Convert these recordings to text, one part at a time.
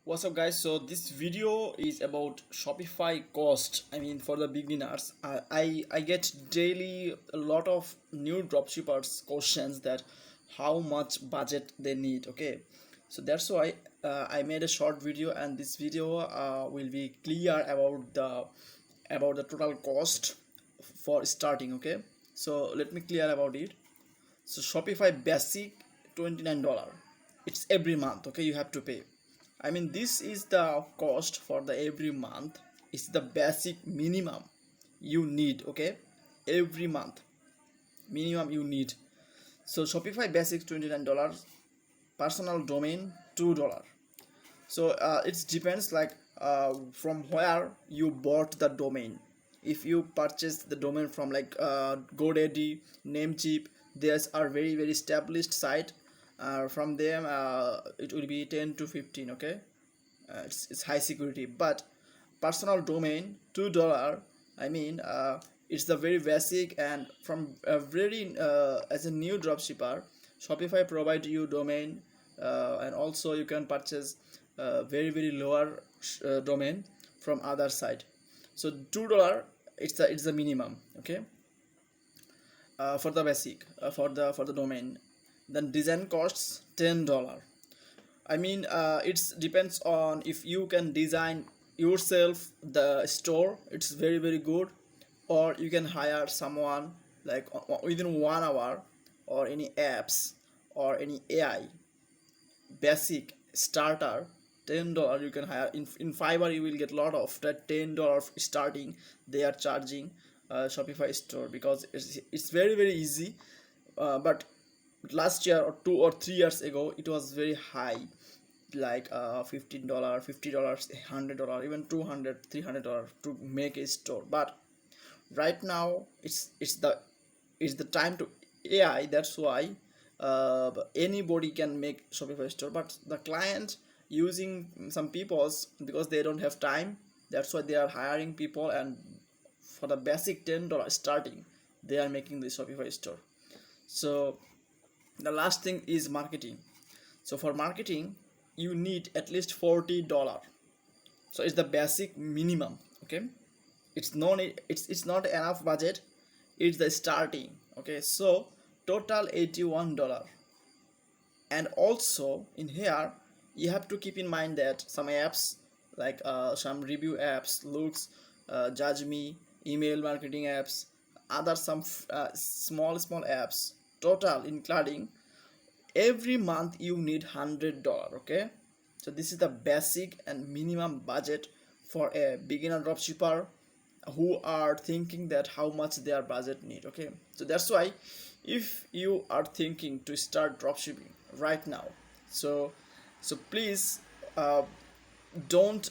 What's up, guys? So this video is about Shopify cost. I mean, for the beginners, I get daily a lot of new dropshippers questions that how much budget they need. Okay, so that's why I made a short video, and this video will be clear about the total cost for starting. Okay, so let me clear about it. So Shopify basic $29. It's every month. Okay, you have to pay. I mean, this is the cost for the every month. It's the basic minimum you need. Okay, every month minimum you need. So Shopify basic $29, personal domain $2. So it depends like from where you bought the domain. If you purchase the domain from like GoDaddy, Namecheap, these are very established site. From them it will be 10 to 15. Okay, it's high security. But personal domain $2. I mean, it's the very basic, and from a very as a new dropshipper, Shopify provide you domain, and also you can purchase very lower domain from other side. So $2, it's the minimum. Okay, for the basic, for the domain. Then design costs $10. I mean, it depends on if you can design yourself the store. It's very good, or you can hire someone like within 1 hour, or any apps or any AI. Basic starter $10 you can hire. In Fiverr you will get a lot of that $10 starting they are charging Shopify store, because it's very easy. But last year or 2 or 3 years ago it was very high, like $15, $50, $100, even $200, $300 to make a store. But right now it's the time to AI. That's why anybody can make Shopify store, but the client using some people's, because they don't have time. That's why they are hiring people, and for the basic $10 starting they are making the Shopify store. So the last thing is marketing. So for marketing you need at least $40. So it's the basic minimum. Okay, it's not enough budget, it's the starting. Okay, so total $81. And also in here you have to keep in mind that some apps like some review apps, looks, judge me, email marketing apps, other some small apps, total including every month you need $100. Okay, so this is the basic and minimum budget for a beginner dropshipper who are thinking that how much their budget need. Okay, so that's why if you are thinking to start dropshipping right now, so please don't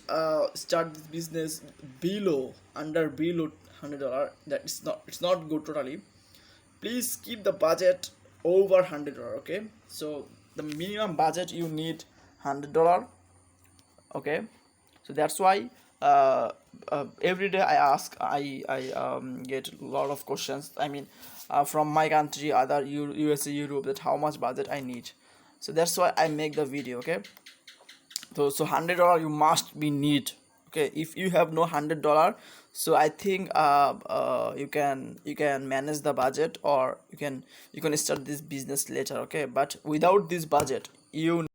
start this business below $100. It's not good totally. Please keep the budget over $100. Okay, so the minimum budget you need $100. Okay, so that's why every day I get a lot of questions. I mean, from my country, other USA, Europe, that how much budget I need. So that's why I make the video. Okay, so $100 you must be need. Okay, if you have no $100, so I think you can manage the budget, or you can start this business later. Okay, but without this budget you